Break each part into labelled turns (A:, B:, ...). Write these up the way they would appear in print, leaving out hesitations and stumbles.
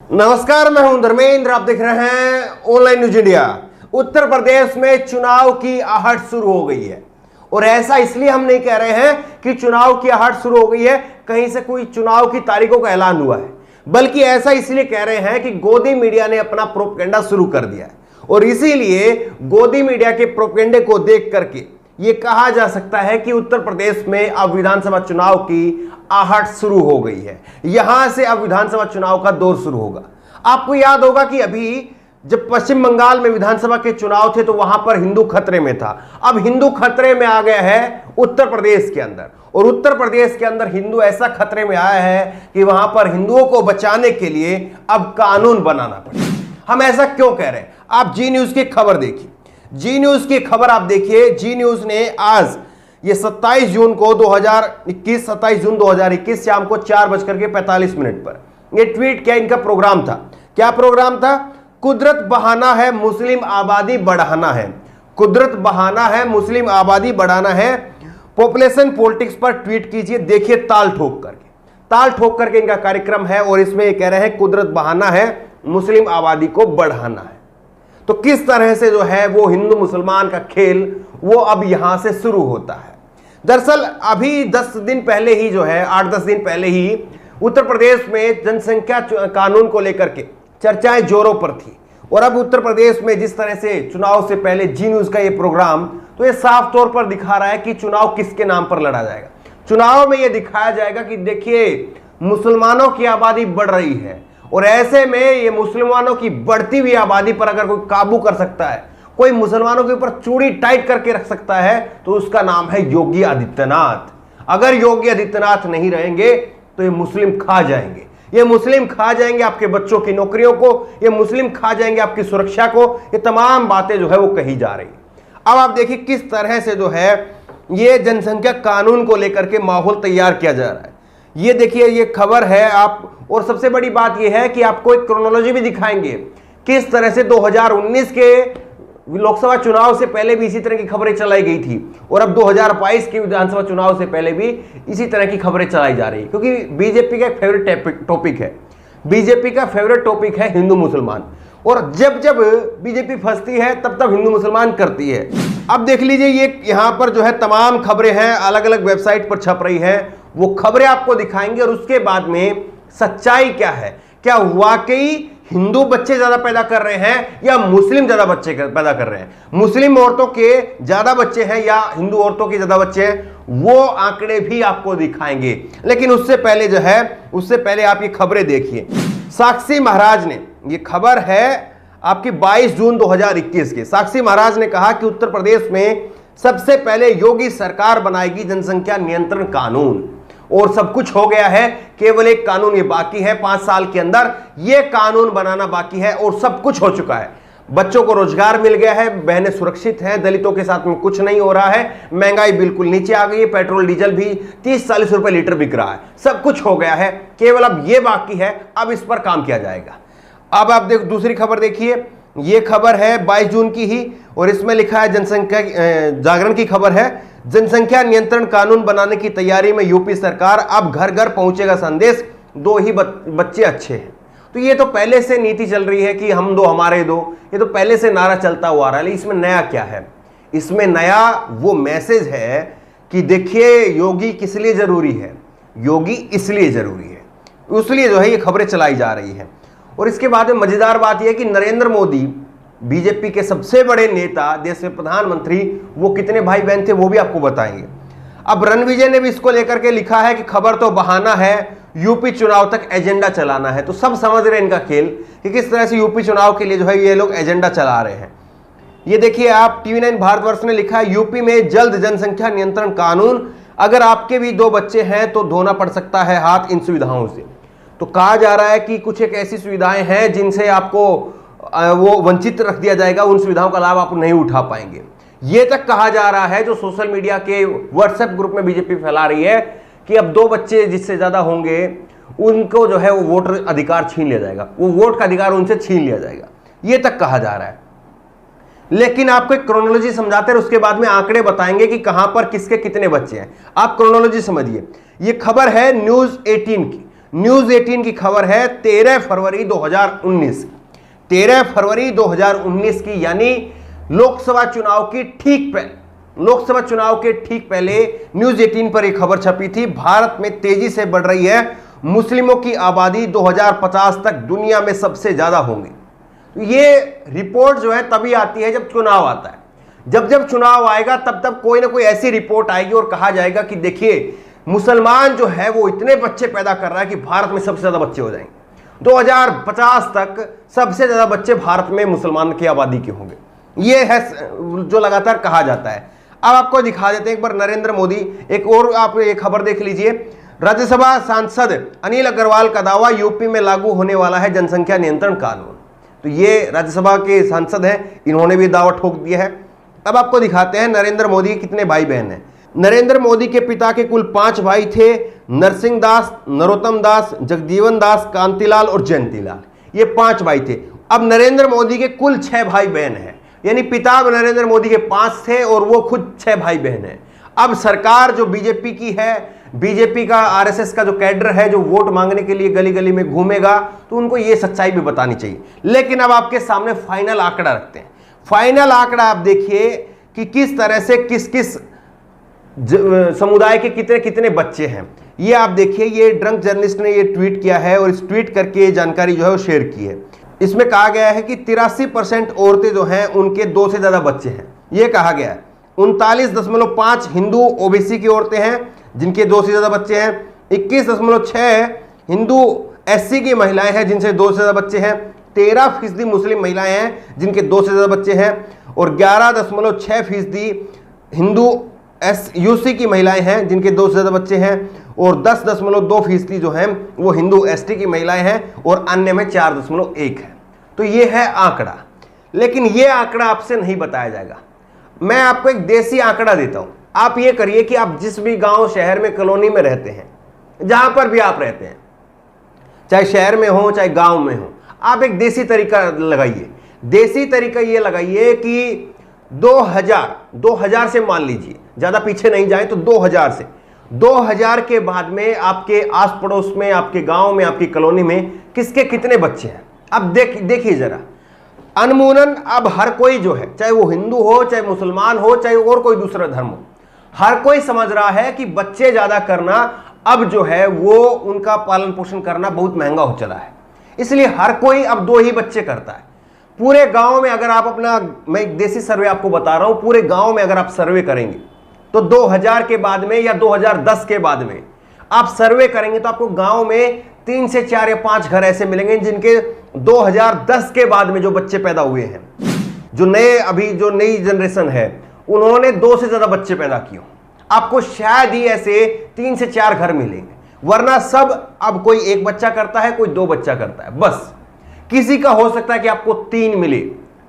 A: नमस्कार, मैं हूं धर्मेंद्र। आप देख रहे हैं online news India. Uttar Pradesh में चुनाव की आहट शुरू हो गई है और ऐसा इसलिए हम नहीं कह रहे हैं कि चुनाव की आहट शुरू हो गई है, कहीं से कोई चुनाव की तारीखों का ऐलान हुआ है, बल्कि ऐसा इसलिए कह रहे हैं कि गोदी मीडिया ने अपना प्रोपेगेंडा शुरू कर दिया है और इसीलिए गोदी मीडिया के प्रोपेगेंडे को देख करके यह कहा जा सकता है कि उत्तर प्रदेश में अब विधानसभा चुनाव की आहट शुरू हो गई है। यहां से अब विधानसभा चुनाव का दौर शुरू होगा। आपको याद होगा कि अभी जब पश्चिम बंगाल में विधानसभा के चुनाव थे तो वहां पर हिंदू खतरे में था। अब हिंदू खतरे में आ गया है उत्तर प्रदेश के अंदर, और उत्तर प्रदेश के अंदर हिंदू ऐसा खतरे में आया है कि वहां पर हिंदुओं को बचाने के लिए अब कानून बनाना पड़ेगा। हम ऐसा क्यों कह रहे हैं? आप जी न्यूज की खबर देखिए। जी न्यूज की खबर आप देखिए। जी न्यूज ने आज ये 27 जून 2021 शाम को 4:45 पर ये ट्वीट किया। इनका प्रोग्राम था। क्या प्रोग्राम था? कुदरत बहाना है, मुस्लिम आबादी बढ़ाना है। कुदरत बहाना है, मुस्लिम आबादी बढ़ाना है। पॉपुलेशन पॉलिटिक्स पर ट्वीट कीजिए। देखिए ताल ठोक करके इनका कार्यक्रम है और इसमें ये कह रहे हैं कुदरत बहाना है, मुस्लिम आबादी को बढ़ाना है। तो किस तरह से जो है वो हिंदू मुसलमान का खेल वो अब यहां से शुरू होता है। दरअसल अभी 10 दिन पहले ही जो है 8-10 दिन पहले ही उत्तर प्रदेश में जनसंख्या कानून को लेकर के चर्चाएं जोरों पर थी और अब उत्तर प्रदेश में जिस तरह से चुनाव से पहले जी न्यूज का ये प्रोग्राम, तो ये साफ तौर पर दिखा रहा है कि चुनाव किसके नाम पर लड़ा जाएगा। चुनाव में ये दिखाया जाएगा कि देखिए मुसलमानों की आबादी बढ़ रही है और ऐसे में ये मुसलमानों की बढ़ती हुई आबादी पर अगर कोई काबू कर सकता है, कोई मुसलमानों के ऊपर चूड़ी टाइट करके रख सकता है, तो उसका नाम है योगी आदित्यनाथ। अगर योगी आदित्यनाथ नहीं रहेंगे तो ये मुस्लिम खा जाएंगे। ये मुस्लिम खा जाएंगे आपके बच्चों की नौकरियों को, ये मुस्लिम खा जाएंगे आपकी सुरक्षा को। ये तमाम बातें जो है वो कही जा रही। अब आप देखिए किस तरह से जो है ये जनसंख्या कानून को लेकर के माहौल तैयार किया जा रहा है। ये देखिए ये खबर है आप, और सबसे बड़ी बात यह है कि आपको एक क्रोनोलॉजी भी दिखाएंगे किस तरह से 2019 के लोकसभा चुनाव से पहले भी इसी तरह की खबरें चलाई गई थी और अब 2022 के विधानसभा चुनाव से पहले भी इसी तरह की खबरें चलाई जा रही है, क्योंकि बीजेपी का एक फेवरेट टॉपिक है। बीजेपी का फेवरेट टॉपिक है हिंदू मुसलमान, और जब जब बीजेपी फंसती है तब तब हिंदू मुसलमान करती है। अब देख लीजिए ये यहां पर जो है तमाम खबरें हैं, अलग अलग वेबसाइट पर छप रही है। वो खबरें आपको दिखाएंगे और उसके बाद में सच्चाई क्या है। क्या वाकई हिंदू बच्चे ज्यादा पैदा कर रहे हैं या मुस्लिम ज्यादा बच्चे पैदा कर रहे हैं? मुस्लिम औरतों के ज्यादा बच्चे हैं या हिंदू औरतों के ज्यादा बच्चे हैं? वो आंकड़े भी आपको दिखाएंगे। लेकिन उससे पहले जो है आप ये खबरें देखिए। साक्षी महाराज ने, ये खबर है आपकी 22 जून 2021 की। साक्षी महाराज ने कहा कि उत्तर प्रदेश में सबसे पहले योगी सरकार बनाएगी जनसंख्या नियंत्रण कानून, और सब कुछ हो गया है, केवल एक कानून ये बाकी है। 5 साल के अंदर ये कानून बनाना बाकी है और सब कुछ हो चुका है। बच्चों को रोजगार मिल गया है, बहनें सुरक्षित हैं, दलितों के साथ में कुछ नहीं हो रहा है, महंगाई बिल्कुल नीचे आ गई है, पेट्रोल डीजल भी 30-40 रुपए लीटर बिक रहा है। सब कुछ हो गया है, केवल अब ये बाकी है, अब इस पर काम किया जाएगा। अब आप देखो दूसरी खबर देखिए। ये खबर है 22 जून की ही और इसमें लिखा है जनसंख्या जागरण की खबर है, जनसंख्या नियंत्रण कानून बनाने की तैयारी में यूपी सरकार, अब घर घर पहुंचेगा संदेश, 2 ही बच्चे अच्छे हैं। तो ये तो पहले से नीति चल रही है कि हम 2 हमारे 2, ये तो पहले से नारा चलता हुआ आ रहा है। इसमें नया क्या है? इसमें नया वो मैसेज है कि देखिए योगी किस लिए जरूरी है, योगी इसलिए जरूरी है, इसलिए जो है ये खबरें चलाई जा रही है। और इसके बाद में मजेदार बात यह है कि नरेंद्र मोदी बीजेपी के सबसे बड़े नेता, देश में प्रधानमंत्री, वो कितने भाई बहन थे वो भी आपको बताएंगे। अब रणविजय ने भी इसको लेकर के लिखा है कि खबर तो बहाना है, यूपी चुनाव तक एजेंडा चलाना है। तो सब समझ रहे हैं इनका खेल कि किस तरह से यूपी चुनाव के लिए जो है ये लोग एजेंडा चला रहे हैं। ये देखिए आप TV9 भारतवर्ष ने लिखा है, यूपी में जल्द जनसंख्या नियंत्रण कानून, अगर आपके भी 2 बच्चे हैं तो धोना पड़ सकता है हाथ इन सुविधाओं से। तो कहा जा रहा है कि कुछ एक ऐसी सुविधाएं हैं जिनसे आपको वो वंचित रख दिया जाएगा, उन सुविधाओं का लाभ आप नहीं उठा पाएंगे। ये तक कहा जा रहा है, जो सोशल मीडिया के व्हाट्सएप ग्रुप में बीजेपी फैला रही है, कि अब 2 बच्चे जिससे ज्यादा होंगे उनको जो है वो वोटर अधिकार छीन लिया जाएगा, वो वोट का अधिकार उनसे छीन लिया जाएगा। ये तक कहा जा रहा है। लेकिन आपको एक क्रोनोलॉजी समझाते हैं, उसके बाद में आंकड़े बताएंगे कि कहां पर किसके कितने बच्चे हैं। आप क्रोनोलॉजी समझिए। ये खबर है न्यूज 18 की। न्यूज 18 की खबर है 13 फरवरी 2019, 13 फरवरी 2019 की, यानी लोकसभा चुनाव की ठीक पहले, लोकसभा चुनाव के ठीक पहले न्यूज 18 पर एक खबर छपी थी। भारत में तेजी से बढ़ रही है मुस्लिमों की आबादी, 2050 तक दुनिया में सबसे ज्यादा होंगी। तो ये रिपोर्ट जो है तभी आती है जब चुनाव आता है। जब जब चुनाव आएगा तब तब कोई ना कोई ऐसी रिपोर्ट आएगी और कहा जाएगा कि देखिए मुसलमान जो है वो इतने बच्चे पैदा कर रहा है कि भारत में सबसे ज्यादा बच्चे हो जाएंगे, 2050 तक सबसे ज्यादा बच्चे भारत में मुसलमान की आबादी के होंगे। ये है जो लगातार कहा जाता है। अब आपको दिखा देते हैं एक बार नरेंद्र मोदी, एक और आप एक खबर देख लीजिए। राज्यसभा सांसद अनिल अग्रवाल का दावा, यूपी में लागू होने वाला है जनसंख्या नियंत्रण कानून। तो ये राज्यसभा के सांसद हैं, इन्होंने भी दावा ठोक दिया है। अब आपको दिखाते हैं नरेंद्र मोदी के कितने भाई बहन हैं। नरेंद्र मोदी के पिता के कुल 5 भाई थे, नरसिंह दास, नरोत्तम दास, जगजीवन दास, कांतिलाल और जयंतीलाल, ये 5 भाई थे। अब नरेंद्र मोदी के कुल 6 भाई बहन हैं, यानी पिता नरेंद्र मोदी के 5 थे और वो खुद 6 भाई बहन हैं। अब सरकार जो बीजेपी की है, बीजेपी का आरएसएस का जो कैडर है जो वोट मांगने के लिए गली गली में घूमेगा, तो उनको ये सच्चाई भी बतानी चाहिए। लेकिन अब आपके सामने फाइनल आंकड़ा रखते हैं। फाइनल आंकड़ा आप देखिए कि किस तरह से किस किस समुदाय के कितने कितने बच्चे हैं। ये आप देखिए, ये ड्रंक जर्नलिस्ट ने ये ट्वीट किया है और इस ट्वीट करके ये जानकारी जो है वो शेयर की है। इसमें कहा गया है कि 83% औरतें जो हैं उनके 2 से ज्यादा बच्चे हैं, ये कहा गया है। 39.5 हिंदू ओबीसी की औरतें हैं जिनके 2 से ज्यादा बच्चे हैं। 21.6 हिंदू एससी की महिलाएं हैं जिनसे 2 से ज्यादा बच्चे हैं। 13% मुस्लिम महिलाएं हैं जिनके 2 से ज्यादा बच्चे हैं। और 11.6% हिंदू यूसी की महिलाएं हैं जिनके 2 से ज्यादा बच्चे हैं। और 10.2% जो हैं वो हिंदू एसटी की महिलाएं हैं और अन्य में 4.1 है। तो ये है आंकड़ा, लेकिन ये आंकड़ा आपसे नहीं बताया जाएगा। मैं आपको एक देसी आंकड़ा देता हूं। आप ये करिए कि आप जिस भी गांव शहर में कॉलोनी में रहते हैं, जहां पर भी आप रहते हैं, चाहे शहर में हो चाहे गांव में हो, आप एक देसी तरीका लगाइए। देसी तरीका ये लगाइए कि 2000 से मान लीजिए, ज्यादा पीछे नहीं जाए तो 2000 के बाद में आपके आस पड़ोस में, आपके गांव में, आपकी कॉलोनी में किसके कितने बच्चे हैं। अब देखिए जरा, अनमूनन अब हर कोई जो है, चाहे वो हिंदू हो, चाहे मुसलमान हो, चाहे और कोई दूसरा धर्म हो, हर कोई समझ रहा है कि बच्चे ज्यादा करना अब जो है वो उनका पालन पोषण करना बहुत महंगा हो चला है। इसलिए हर कोई अब 2 ही बच्चे करता है। पूरे गांव में अगर आप अपना, मैं एक देसी सर्वे आपको बता रहा हूं, पूरे गांव में अगर आप सर्वे करेंगे तो 2000 के बाद में या 2010 के बाद में आप सर्वे करेंगे तो आपको गांव में 3 से 4 या 5 घर ऐसे मिलेंगे जिनके 2010 के बाद में जो बच्चे पैदा हुए हैं, जो नई जनरेशन है, उन्होंने 2 से ज्यादा बच्चे पैदा किए। आपको शायद ही ऐसे 3 से 4 घर मिलेंगे, वरना सब अब कोई 1 बच्चा करता है, कोई 2 बच्चा करता है बस। किसी का हो सकता है कि आपको 3 मिले,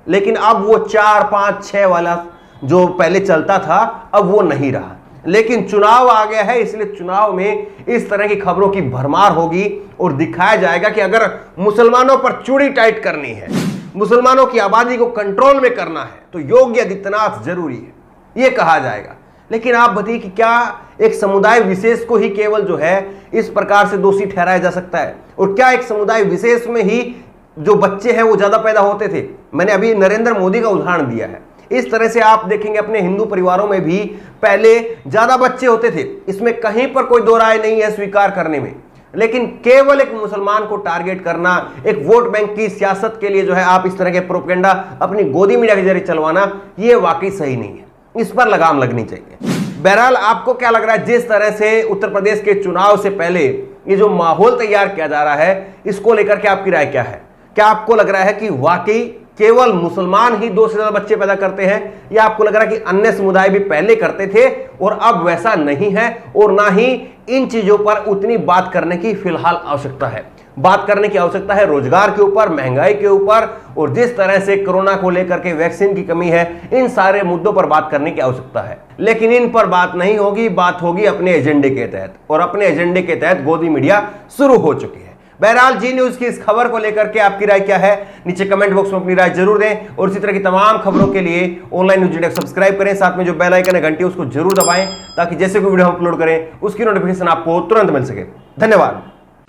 A: लेकिन अब वो 4, 5, 6 वाला जो पहले चलता था अब वो नहीं रहा। लेकिन चुनाव आ गया है, इसलिए चुनाव में इस तरह की खबरों की भरमार होगी और दिखाया जाएगा कि अगर मुसलमानों पर चूड़ी टाइट करनी है, मुसलमानों की आबादी को कंट्रोल में करना है, तो योगी आदित्यनाथ जरूरी है, ये कहा जाएगा। लेकिन आप बताइए कि क्या एक समुदाय विशेष को ही केवल जो है इस प्रकार से दोषी ठहराया जा सकता है? और क्या एक समुदाय विशेष में ही जो बच्चे हैं वो ज्यादा पैदा होते थे? मैंने अभी नरेंद्र मोदी का उदाहरण दिया है। इस तरह से आप देखेंगे अपने हिंदू परिवारों में भी पहले ज्यादा बच्चे होते थे, इसमें कहीं पर कोई दो राय नहीं है स्वीकार करने में। लेकिन केवल एक मुसलमान को टारगेट करना, एक वोट बैंक की सियासत के लिए जो है आप इस तरह के प्रोपेगेंडा अपनी गोदी मीडिया के जरिए चलवाना, ये वाकई सही नहीं है, इस पर लगाम लगनी चाहिए। बहरहाल आपको क्या लग रहा है, जिस तरह से उत्तर प्रदेश के चुनाव से पहले ये जो माहौल तैयार किया जा रहा है, इसको लेकर के आपकी राय क्या है? क्या आपको लग रहा है कि वाकई केवल मुसलमान ही 2 से ज्यादा बच्चे पैदा करते हैं, या आपको लग रहा है कि अन्य समुदाय भी पहले करते थे और अब वैसा नहीं है, और ना ही इन चीजों पर उतनी बात करने की फिलहाल आवश्यकता है? बात करने की आवश्यकता है रोजगार के ऊपर, महंगाई के ऊपर, और जिस तरह से कोरोना को लेकर के वैक्सीन की कमी है, इन सारे मुद्दों पर बात करने की आवश्यकता है। लेकिन इन पर बात नहीं होगी, बात होगी अपने एजेंडे के तहत, और अपने एजेंडे के तहत गोदी मीडिया शुरू हो चुकी है। बहरहाल जी न्यूज की इस खबर को लेकर के आपकी राय क्या है, नीचे कमेंट बॉक्स में अपनी राय जरूर दें, और इसी तरह की तमाम खबरों के लिए ऑनलाइन न्यूज इंडिया सब्सक्राइब करें, साथ में जो बेल आइकन है घंटी उसको जरूर दबाएं, ताकि जैसे कोई वीडियो हम अपलोड करें उसकी नोटिफिकेशन आपको तुरंत मिल सके। धन्यवाद।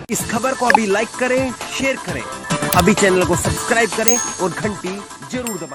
A: इस खबर को अभी लाइक करें, शेयर करें, अभी चैनल को सब्सक्राइब करें और घंटी जरूर दबाएं।